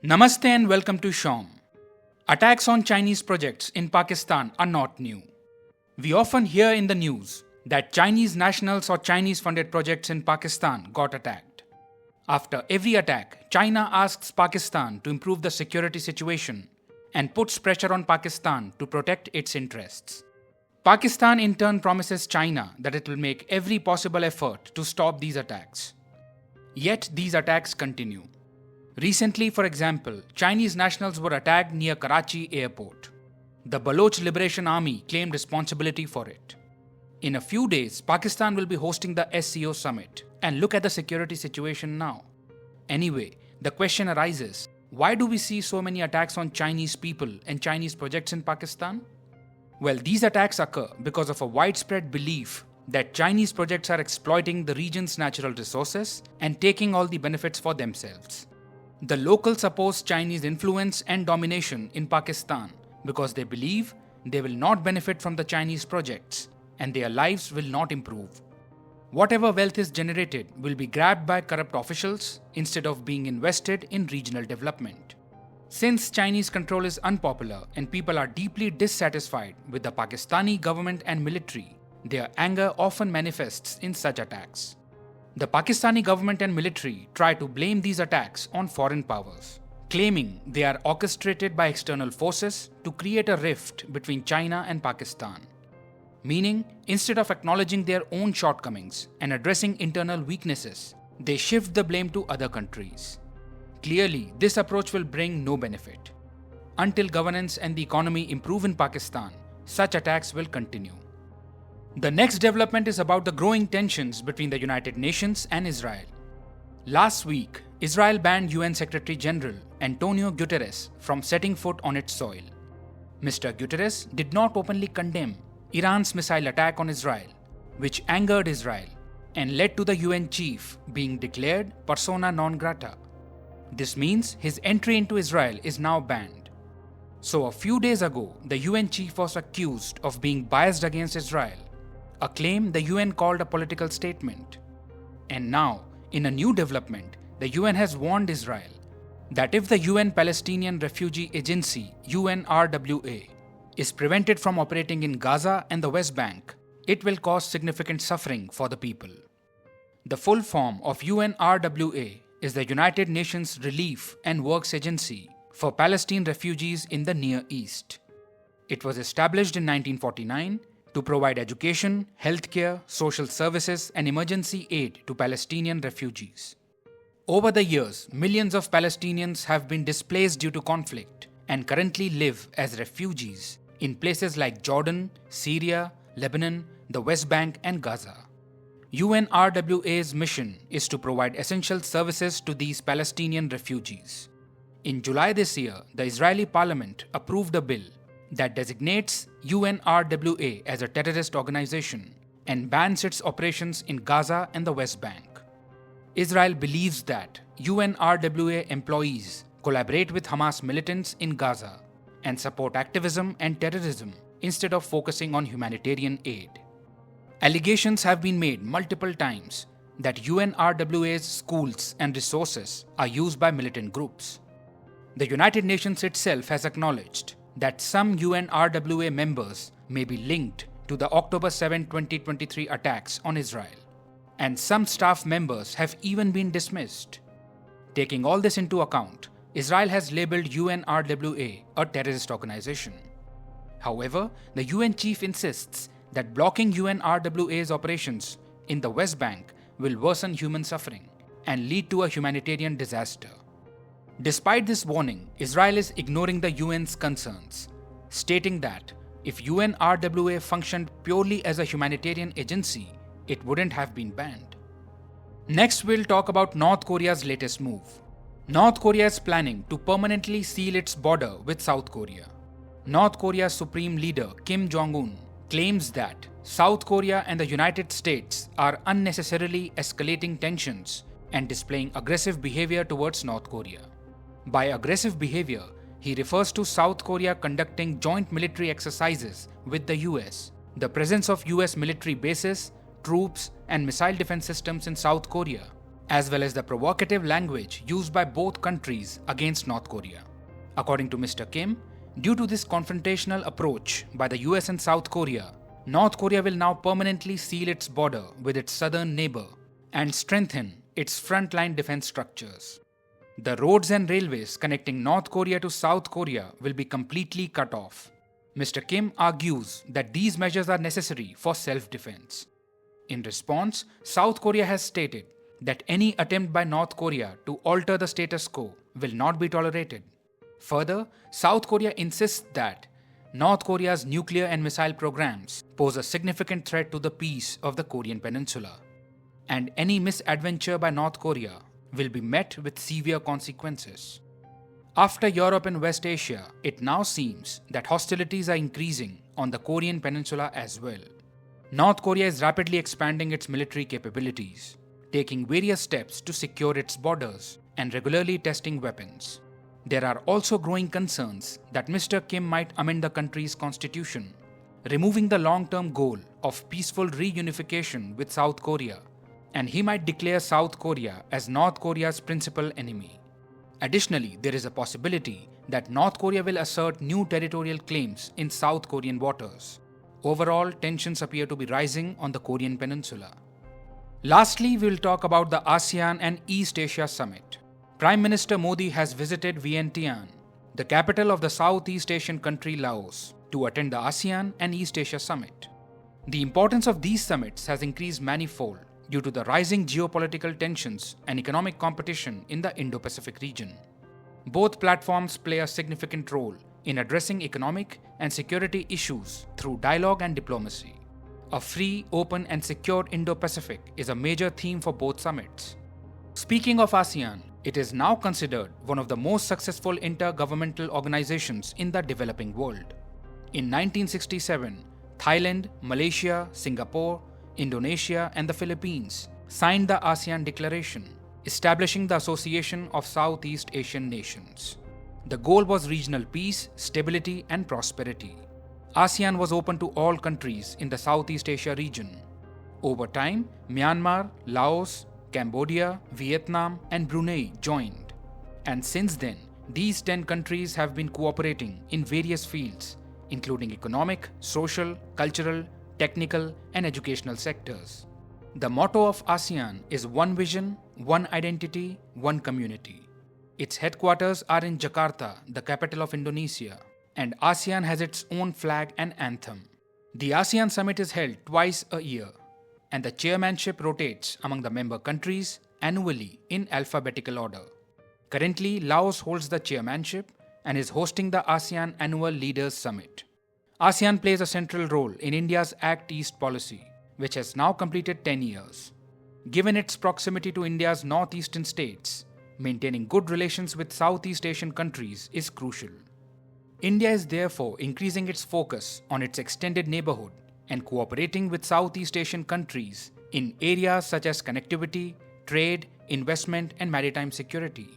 Namaste and welcome to Shom. Attacks on Chinese projects in Pakistan are not new. We often hear in the news that Chinese nationals or Chinese funded projects in Pakistan got attacked. After every attack, China asks Pakistan to improve the security situation and puts pressure on Pakistan to protect its interests. Pakistan in turn promises China that it will make every possible effort to stop these attacks. Yet these attacks continue. Recently, for example, Chinese nationals were attacked near Karachi airport. The Baloch Liberation Army claimed responsibility for it. In a few days, Pakistan will be hosting the SCO summit. And look at the security situation now. Anyway, the question arises, why do we see so many attacks on Chinese people and Chinese projects in Pakistan? Well, these attacks occur because of a widespread belief that Chinese projects are exploiting the region's natural resources and taking all the benefits for themselves. The locals oppose Chinese influence and domination in Pakistan because they believe they will not benefit from the Chinese projects and their lives will not improve. Whatever wealth is generated will be grabbed by corrupt officials instead of being invested in regional development. Since Chinese control is unpopular and people are deeply dissatisfied with the Pakistani government and military, their anger often manifests in such attacks. The Pakistani government and military try to blame these attacks on foreign powers, claiming they are orchestrated by external forces to create a rift between China and Pakistan. Meaning, instead of acknowledging their own shortcomings and addressing internal weaknesses, they shift the blame to other countries. Clearly, this approach will bring no benefit. Until governance and the economy improve in Pakistan, such attacks will continue. The next development is about the growing tensions between the United Nations and Israel. Last week, Israel banned UN Secretary General Antonio Guterres from setting foot on its soil. Mr. Guterres did not openly condemn Iran's missile attack on Israel, which angered Israel and led to the UN chief being declared persona non grata. This means his entry into Israel is now banned. So a few days ago, the UN chief was accused of being biased against Israel, a claim the UN called a political statement. And now, in a new development, the UN has warned Israel that if the UN Palestinian Refugee Agency (UNRWA) is prevented from operating in Gaza and the West Bank, it will cause significant suffering for the people. The full form of UNRWA is the United Nations Relief and Works Agency for Palestinian refugees in the Near East. It was established in 1949 to provide education, healthcare, social services, and emergency aid to Palestinian refugees. Over the years, millions of Palestinians have been displaced due to conflict and currently live as refugees in places like Jordan, Syria, Lebanon, the West Bank, and Gaza. UNRWA's mission is to provide essential services to these Palestinian refugees. In July this year, the Israeli parliament approved a bill that designates UNRWA as a terrorist organization and bans its operations in Gaza and the West Bank. Israel believes that UNRWA employees collaborate with Hamas militants in Gaza and support activism and terrorism instead of focusing on humanitarian aid. Allegations have been made multiple times that UNRWA's schools and resources are used by militant groups. The United Nations itself has acknowledged that some UNRWA members may be linked to the October 7, 2023 attacks on Israel, and some staff members have even been dismissed. Taking all this into account, Israel has labeled UNRWA a terrorist organization. However, the UN chief insists that blocking UNRWA's operations in the West Bank will worsen human suffering and lead to a humanitarian disaster. Despite this warning, Israel is ignoring the UN's concerns, stating that if UNRWA functioned purely as a humanitarian agency, it wouldn't have been banned. Next, we'll talk about North Korea's latest move. North Korea is planning to permanently seal its border with South Korea. North Korea's supreme leader Kim Jong-un claims that South Korea and the United States are unnecessarily escalating tensions and displaying aggressive behavior towards North Korea. By aggressive behavior, he refers to South Korea conducting joint military exercises with the US, the presence of US military bases, troops, and missile defense systems in South Korea, as well as the provocative language used by both countries against North Korea. According to Mr. Kim, due to this confrontational approach by the US and South Korea, North Korea will now permanently seal its border with its southern neighbor and strengthen its frontline defense structures. The roads and railways connecting North Korea to South Korea will be completely cut off. Mr. Kim argues that these measures are necessary for self-defense. In response, South Korea has stated that any attempt by North Korea to alter the status quo will not be tolerated. Further, South Korea insists that North Korea's nuclear and missile programs pose a significant threat to the peace of the Korean Peninsula, and any misadventure by North Korea will be met with severe consequences. After Europe and West Asia, it now seems that hostilities are increasing on the Korean Peninsula as well. North Korea is rapidly expanding its military capabilities, taking various steps to secure its borders and regularly testing weapons. There are also growing concerns that Mr. Kim might amend the country's constitution, removing the long-term goal of peaceful reunification with South Korea, and he might declare South Korea as North Korea's principal enemy. Additionally, there is a possibility that North Korea will assert new territorial claims in South Korean waters. Overall, tensions appear to be rising on the Korean Peninsula. Lastly, we will talk about the ASEAN and East Asia Summit. Prime Minister Modi has visited Vientiane, the capital of the Southeast Asian country Laos, to attend the ASEAN and East Asia Summit. The importance of these summits has increased manifold due to the rising geopolitical tensions and economic competition in the Indo-Pacific region. Both platforms play a significant role in addressing economic and security issues through dialogue and diplomacy. A free, open, and secure Indo-Pacific is a major theme for both summits. Speaking of ASEAN, it is now considered one of the most successful intergovernmental organizations in the developing world. In 1967, Thailand, Malaysia, Singapore, Indonesia, and the Philippines signed the ASEAN Declaration, establishing the Association of Southeast Asian Nations. The goal was regional peace, stability, and prosperity. ASEAN was open to all countries in the Southeast Asia region. Over time, Myanmar, Laos, Cambodia, Vietnam, and Brunei joined. And since then, these 10 countries have been cooperating in various fields, including economic, social, cultural, technical, and educational sectors. The motto of ASEAN is One Vision, One Identity, One Community. Its headquarters are in Jakarta, the capital of Indonesia, and ASEAN has its own flag and anthem. The ASEAN Summit is held twice a year, and the chairmanship rotates among the member countries annually in alphabetical order. Currently, Laos holds the chairmanship and is hosting the ASEAN Annual Leaders Summit. ASEAN plays a central role in India's Act East policy, which has now completed 10 years. Given its proximity to India's northeastern states, maintaining good relations with Southeast Asian countries is crucial. India is therefore increasing its focus on its extended neighborhood and cooperating with Southeast Asian countries in areas such as connectivity, trade, investment, and maritime security.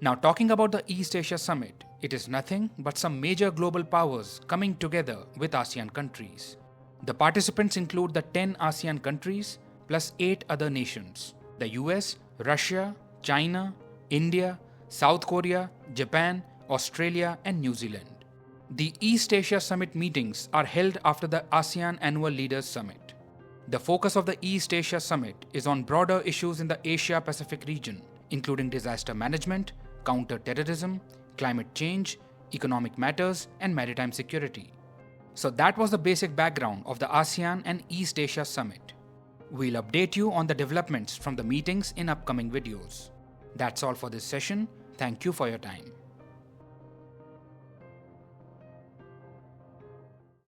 Now, talking about the East Asia Summit, it is nothing but some major global powers coming together with ASEAN countries. The participants include the 10 ASEAN countries plus 8 other nations: the US, Russia, China, India, South Korea, Japan, Australia, and New Zealand. The East Asia Summit meetings are held after the ASEAN Annual Leaders Summit. The focus of the East Asia Summit is on broader issues in the Asia-Pacific region, including disaster management, counter-terrorism, climate change, economic matters, and maritime security. So that was the basic background of the ASEAN and East Asia Summit. We'll update you on the developments from the meetings in upcoming videos. That's all for this session. Thank you for your time.